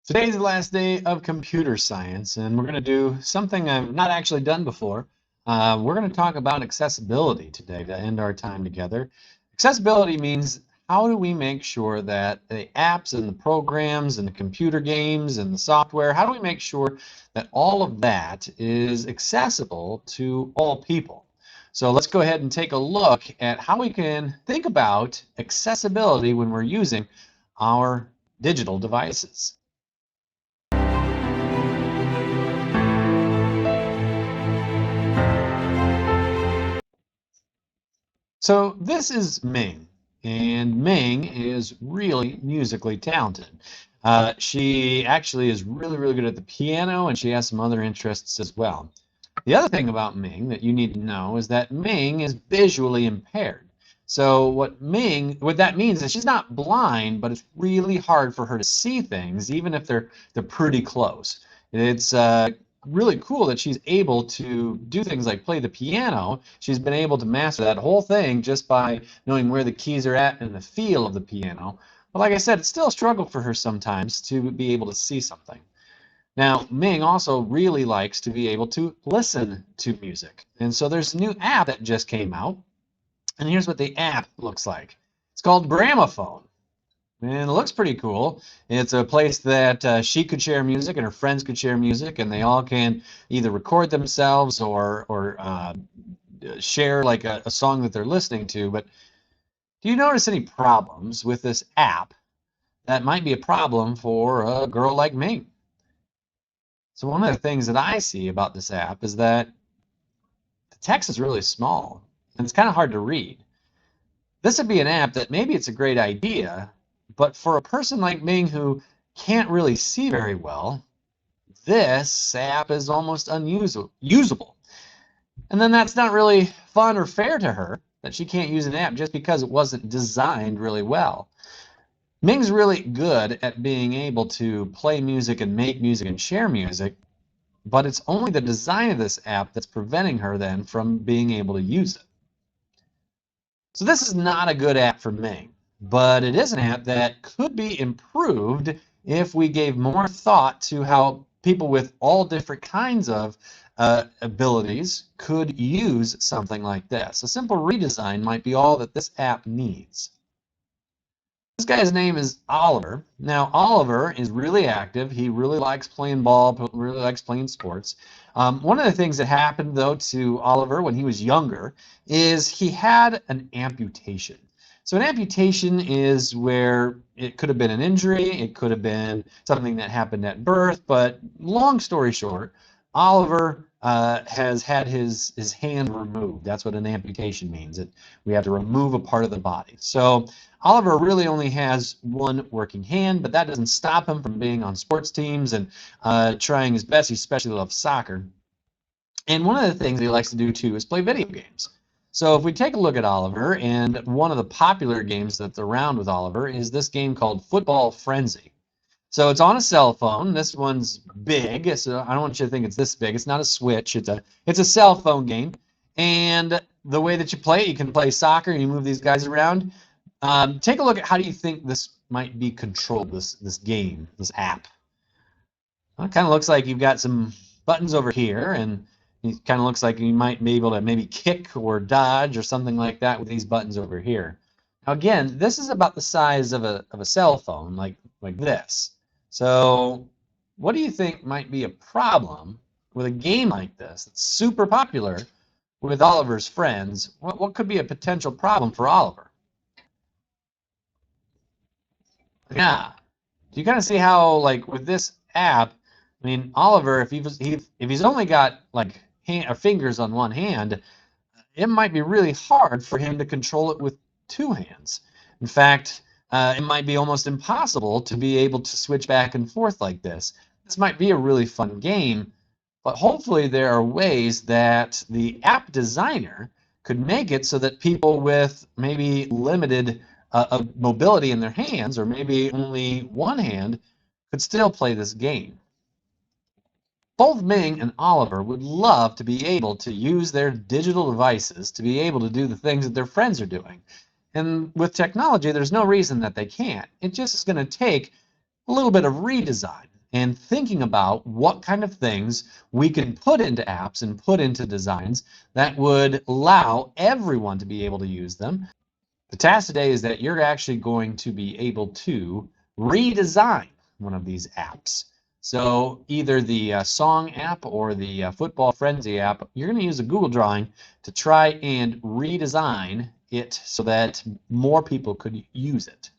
Today's the last day of computer science, and we're going to do something I've not actually done before. We're going to talk about accessibility today to end our time together. Accessibility means how do we make sure that the apps and the programs and the computer games and the software, how do we make sure that all of that is accessible to all people? So let's go ahead and take a look at how we can think about accessibility when we're using our digital devices. So this is Ming, and Ming is really musically talented. She actually is really good at the piano, and she has some other interests as well. The other thing about Ming that you need to know is that Ming is visually impaired. So what that means is she's not blind, but it's really hard for her to see things, even if they're pretty close. It's really cool that she's able to do things like play the piano. She's been able to master that whole thing just by knowing where the keys are at and the feel of the piano. But like I said, it's still a struggle for her sometimes to be able to see something. Now, Ming also really likes to be able to listen to music. And so there's a new app that just came out. And here's what the app looks like. It's called Gramophone. And it looks pretty cool. It's a place that she could share music and her friends could share music, and they all can either record themselves or share like a song that they're listening to. But do you notice any problems with this app that might be a problem for a girl like me? So one of the things that I see about this app is that the text is really small and it's kind of hard to read. This would be an app that maybe it's a great idea, but for a person like Ming who can't really see very well, this app is almost unusable. And then that's not really fun or fair to her that she can't use an app just because it wasn't designed really well. Ming's really good at being able to play music and make music and share music, but it's only the design of this app that's preventing her then from being able to use it. So this is not a good app for Ming, but it is an app that could be improved if we gave more thought to how people with all different kinds of abilities could use something like this. A simple redesign might be all that this app needs. This guy's name is Oliver. Now, Oliver is really active. He really likes playing ball, really likes playing sports. One of the things that happened, though, to Oliver when he was younger is he had an amputation. So an amputation is where it could have been an injury, it could have been something that happened at birth, but long story short, Oliver has had his hand removed. That's what an amputation means. We have to remove a part of the body. So Oliver really only has one working hand, but that doesn't stop him from being on sports teams and trying his best. He especially loves soccer. And one of the things he likes to do too is play video games. So if we take a look at Oliver, and one of the popular games that's around with Oliver is this game called Football Frenzy. So it's on a cell phone. This one's big, so I don't want you to think it's this big. It's not a Switch. It's a cell phone game. And the way that you play it, you can play soccer and you move these guys around. Take a look at how do you think this might be controlled, this game, this app. Well, it kind of looks like you've got some buttons over here, and it kind of looks like you might be able to maybe kick or dodge or something like that with these buttons over here. Now again, this is about the size of a cell phone, like this. So what do you think might be a problem with a game like this that's super popular with Oliver's friends? What could be a potential problem for Oliver? Yeah. Do you kind of see how, like, with this app, I mean, Oliver, if he's only got like fingers on one hand, it might be really hard for him to control it with two hands. In fact, it might be almost impossible to be able to switch back and forth like this. This might be a really fun game, but hopefully there are ways that the app designer could make it so that people with maybe limited mobility in their hands, or maybe only one hand, could still play this game. Both Ming and Oliver would love to be able to use their digital devices to be able to do the things that their friends are doing. And with technology, there's no reason that they can't. It just is going to take a little bit of redesign. and thinking about what kind of things we can put into apps and put into designs that would allow everyone to be able to use them. The task today is that you're actually going to be able to redesign one of these apps. So either the Song app or the Football Frenzy app, you're going to use a Google Drawing to try and redesign it so that more people could use it.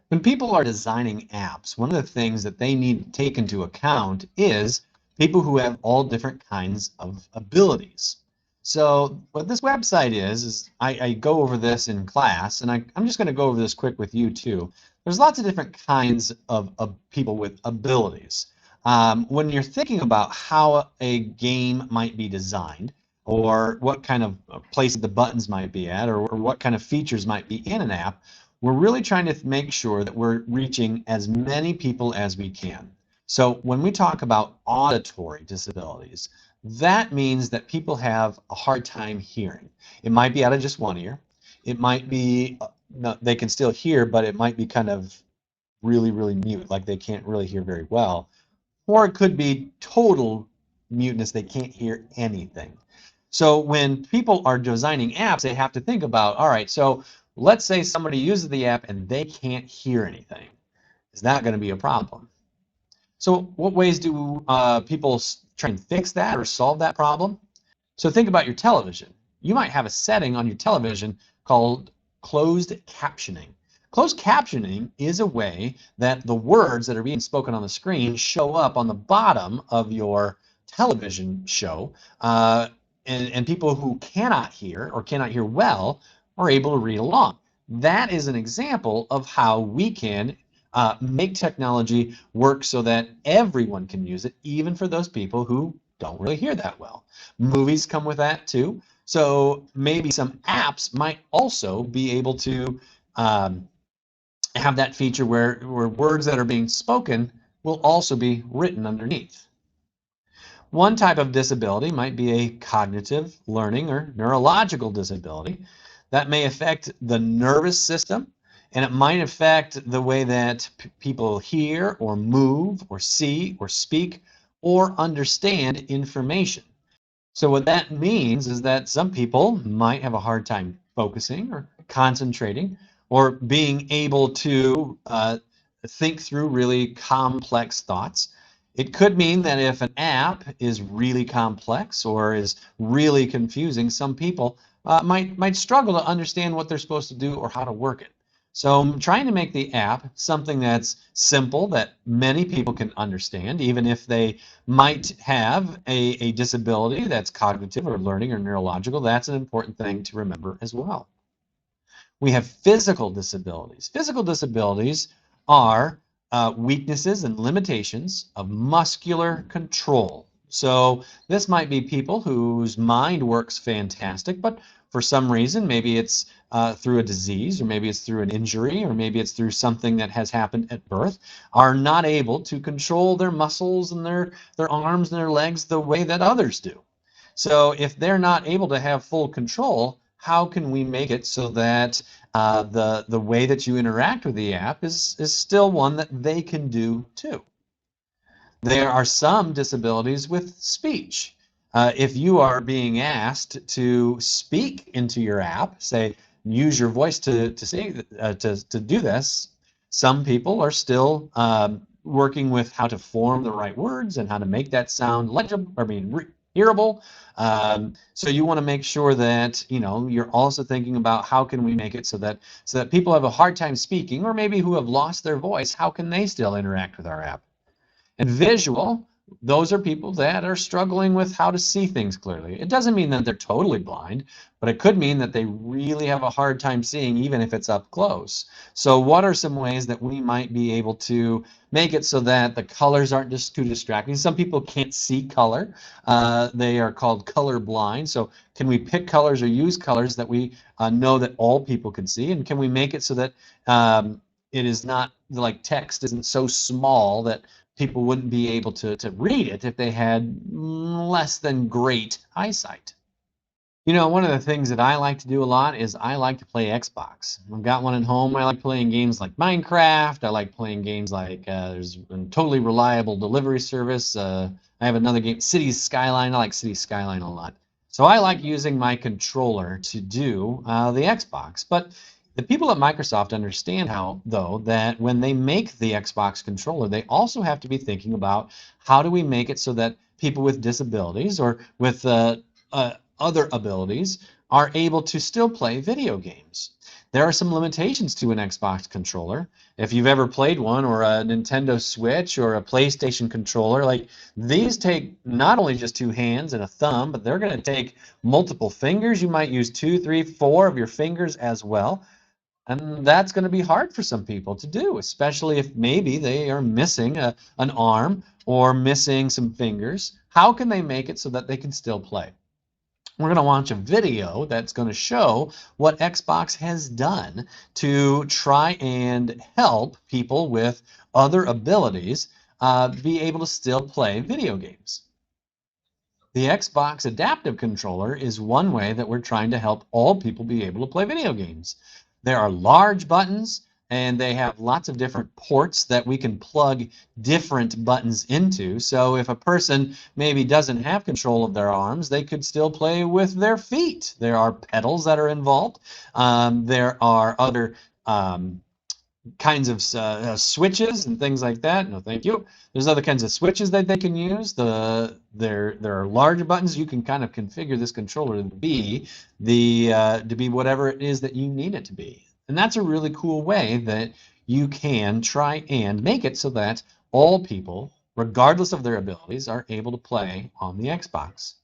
When people are designing apps, one of the things that they need to take into account is people who have all different kinds of abilities. So what this website is I go over this in class, and I'm just going to go over this quick with you too. There's lots of different kinds of people with abilities. When you're thinking about how a game might be designed, or what kind of place the buttons might be at, or what kind of features might be in an app, we're really trying to make sure that we're reaching as many people as we can. So when we talk about auditory disabilities, that means that people have a hard time hearing. It might be out of just one ear. It might be, no, they can still hear, but it might be kind of really, really mute, like they can't really hear very well. Or it could be total muteness, they can't hear anything. So when people are designing apps, they have to think about, all right, so let's say somebody uses the app and they can't hear anything. Is that going to be a problem? So what ways do people try and fix that or solve that problem? So think about your television. You might have a setting on your television called closed captioning. Closed captioning is a way that the words that are being spoken on the screen show up on the bottom of your television show, and people who cannot hear or cannot hear well are able to read along. That is an example of how we can make technology work so that everyone can use it, even for those people who don't really hear that well. Movies come with that too. So maybe some apps might also be able to have that feature where words that are being spoken will also be written underneath. One type of disability might be a cognitive, learning, or neurological disability that may affect the nervous system, and it might affect the way that people hear or move or see or speak or understand information. So what that means is that some people might have a hard time focusing or concentrating or being able to think through really complex thoughts. It could mean that if an app is really complex or is really confusing, some people might struggle to understand what they're supposed to do or how to work it. So I'm trying to make the app something that's simple, that many people can understand, even if they might have a disability that's cognitive or learning or neurological. That's an important thing to remember as well. We have physical disabilities. Physical disabilities are weaknesses and limitations of muscular control. So this might be people whose mind works fantastic, but for some reason, maybe it's through a disease, or maybe it's through an injury, or maybe it's through something that has happened at birth, are not able to control their muscles and their arms and their legs the way that others do. So if they're not able to have full control, how can we make it so that the way that you interact with the app is still one that they can do too? There are some disabilities with speech. If you are being asked to speak into your app, say use your voice to say to do this, some people are still working with how to form the right words and how to make that sound legible, hearable. So you want to make sure that you're also thinking about how can we make it so that people have a hard time speaking, or maybe who have lost their voice, how can they still interact with our app? And visual, those are people that are struggling with how to see things clearly. It doesn't mean that they're totally blind, but it could mean that they really have a hard time seeing, even if it's up close. So what are some ways that we might be able to make it so that the colors aren't just too distracting? Some people can't see color. They are called color blind. So can we pick colors or use colors that we know that all people can see? And can we make it so that it is not like text isn't so small that people wouldn't be able to read it if they had less than great eyesight? One of the things that I like to do a lot is I like to play Xbox. I've got one at home. I like playing games like Minecraft. I like playing games like there's a totally reliable delivery service. I have another game, Cities Skyline. I like Cities Skyline a lot. So I like using my controller to do the Xbox. But the people at Microsoft understand how, though, that when they make the Xbox controller, they also have to be thinking about how do we make it so that people with disabilities or with other abilities are able to still play video games. There are some limitations to an Xbox controller. If you've ever played one, or a Nintendo Switch or a PlayStation controller, like these take not only just two hands and a thumb, but they're going to take multiple fingers. You might use two, three, four of your fingers as well. And that's going to be hard for some people to do, especially if maybe they are missing an arm or missing some fingers. How can they make it so that they can still play? We're going to watch a video that's going to show what Xbox has done to try and help people with other abilities be able to still play video games. The Xbox Adaptive Controller is one way that we're trying to help all people be able to play video games. There are large buttons, and they have lots of different ports that we can plug different buttons into. So if a person maybe doesn't have control of their arms, they could still play with their feet. There are pedals that are involved. There are other kinds of switches and things like that. No, thank you. There's other kinds of switches that they can use. There are larger buttons. You can kind of configure this controller to be whatever it is that you need it to be. And that's a really cool way that you can try and make it so that all people, regardless of their abilities, are able to play on the Xbox.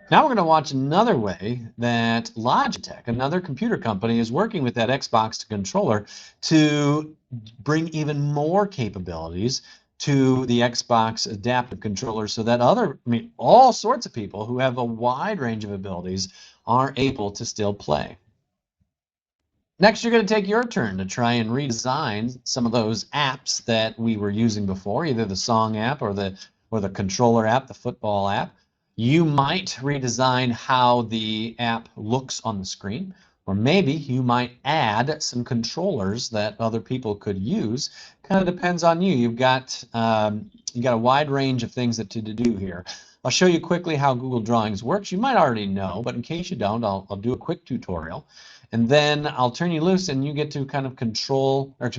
Now we're going to watch another way that Logitech, another computer company, is working with that Xbox controller to bring even more capabilities to the Xbox adaptive controller so that all sorts of people who have a wide range of abilities are able to still play. Next, you're going to take your turn to try and redesign some of those apps that we were using before, either the song app or the controller app, the football app. You might redesign how the app looks on the screen, or maybe you might add some controllers that other people could use. Kind of depends on you. You got a wide range of things to do here. I'll show you quickly how Google Drawings works. You might already know, but in case you don't, I'll do a quick tutorial. And then I'll turn you loose, and you get to kind of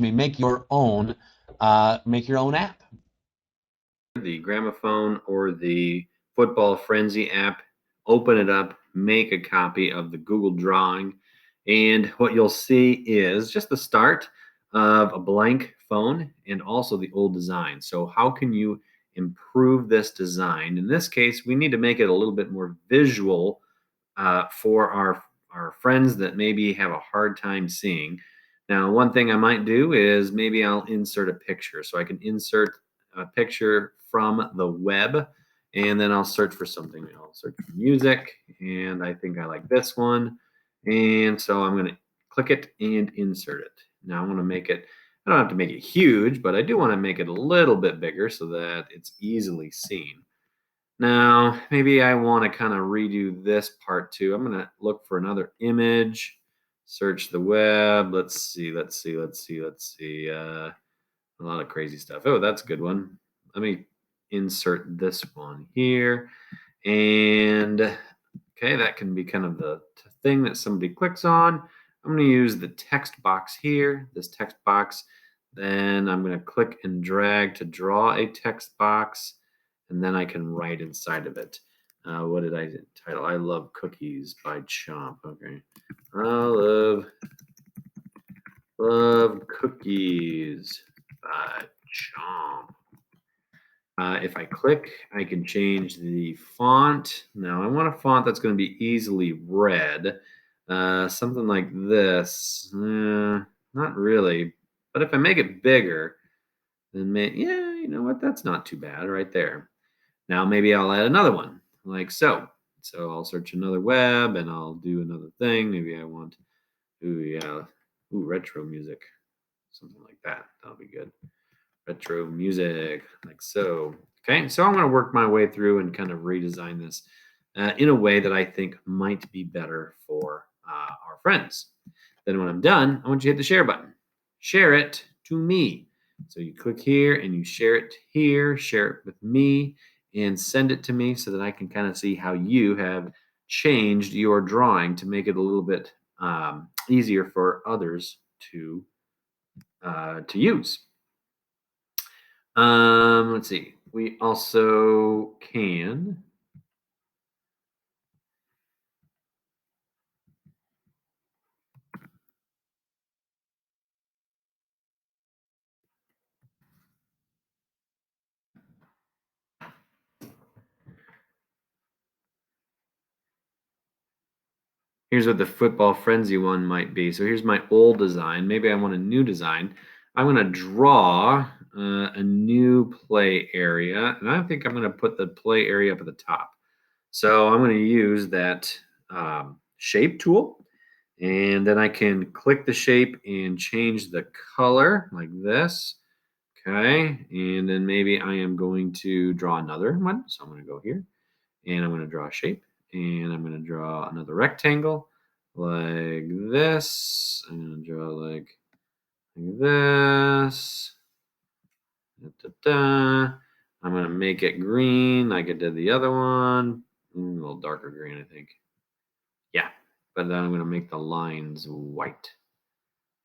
make your own app. The Gramophone or the Football Frenzy app, open it up, make a copy of the Google Drawing, and what you'll see is just the start of a blank phone and also the old design. So how can you improve this design? In this case, we need to make it a little bit more visual for our friends that maybe have a hard time seeing. Now, one thing I might do is maybe I'll insert a picture. So I can insert a picture from the web, and then I'll search for something. I'll search for music, and I think I like this one. And so I'm going to click it and insert it. Now I want to make it, I don't have to make it huge, but I do want to make it a little bit bigger so that it's easily seen. Now, maybe I want to kind of redo this part too. I'm going to look for another image, search the web. Let's see. A lot of crazy stuff. Oh, that's a good one. Let me insert this one here. And okay, that can be kind of the thing that somebody clicks on. I'm going to use the text box here, this text box. Then I'm going to click and drag to draw a text box, and then I can write inside of it. What did I title? I Love Cookies by Chomp. Okay. I love cookies by Chomp. If I click, I can change the font. Now I want a font that's going to be easily read. Something like this. Not really. But if I make it bigger, then yeah, you know what? That's not too bad right there. Now maybe I'll add another one like so. So I'll search another web and I'll do another thing. Maybe I want, retro music. Something like that. That'll be good. Retro music, like so. Okay, so I'm going to work my way through and kind of redesign this in a way that I think might be better for our friends. Then when I'm done, I want you to hit the share button. Share it to me. So you click here and you share it here, share it with me, and send it to me so that I can kind of see how you have changed your drawing to make it a little bit easier for others to use. Let's see. We also can. Here's what the football frenzy one might be. So here's my old design. Maybe I want a new design. I'm going to draw a new play area, and I think I'm going to put the play area up at the top. So I'm going to use that shape tool, and then I can click the shape and change the color like this. Okay, and then maybe I am going to draw another one. So I'm going to go here, and I'm going to draw a shape, and I'm going to draw another rectangle like this. I'm going to draw like this. Da, da, da. I'm going to make it green like I did the other one. A little darker green, I think. Yeah, but then I'm going to make the lines white.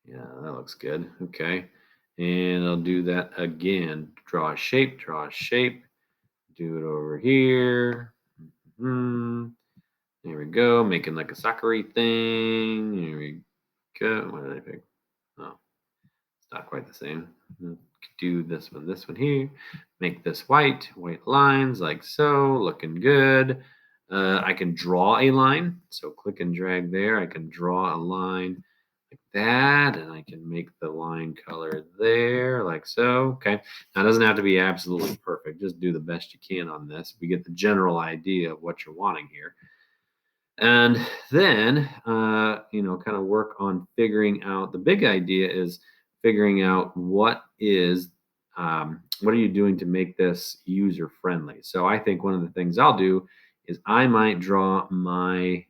Yeah, that looks good. Okay, and I'll do that again. Draw a shape, do it over here. There we go, making like a soccer thing. Here we go. What did I pick? Oh, it's not quite the same. Do this one here. Make this white lines like so, looking good. I can draw a line, so click and drag there. I can draw a line like that, and I can make the line color there like so. Okay, now it doesn't have to be absolutely perfect. Just do the best you can on this. We get the general idea of what you're wanting here. And then kind of work on figuring out the big idea is figuring out what are you doing to make this user friendly. So I think one of the things I'll do is I might draw my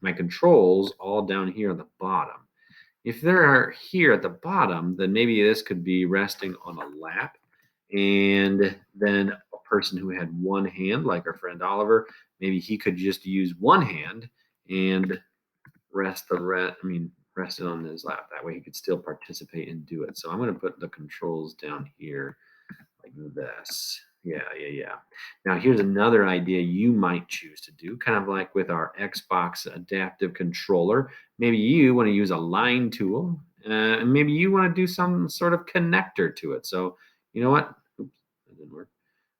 controls all down here at the bottom. If they're here at the bottom, then maybe this could be resting on a lap, and then a person who had one hand, like our friend Oliver, maybe he could just use one hand and rest it on his lap. That way he could still participate and do it. So I'm going to put the controls down here like this. Yeah. Now here's another idea you might choose to do, kind of like with our Xbox adaptive controller. Maybe you want to use a line tool, and maybe you want to do some sort of connector to it. So you know what? Oops, that didn't work.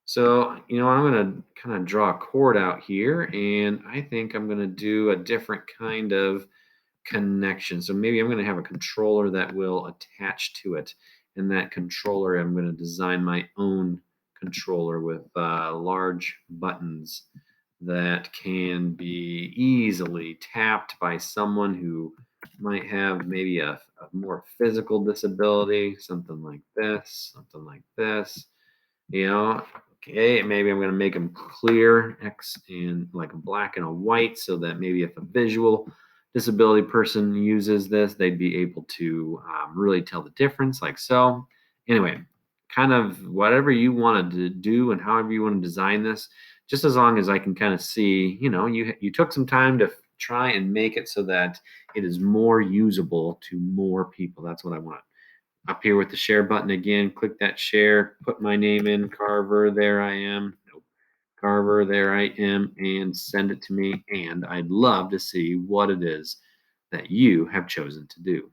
So I'm going to kind of draw a chord out here, and I think I'm going to do a different kind of connection. So maybe I'm going to have a controller that will attach to it. And that controller, I'm going to design my own controller with large buttons that can be easily tapped by someone who might have maybe a more physical disability, something like this, Okay, maybe I'm going to make them clear X and like a black and a white so that maybe if a visual disability person uses this, they'd be able to really tell the difference like so. Anyway, kind of whatever you wanted to do and however you want to design this, just as long as I can kind of see, you took some time to try and make it so that it is more usable to more people. That's what I want. Up here with the share button again, click that share, put my name in, Carver, there I am. Nope. Carver, there I am, and send it to me. And I'd love to see what it is that you have chosen to do.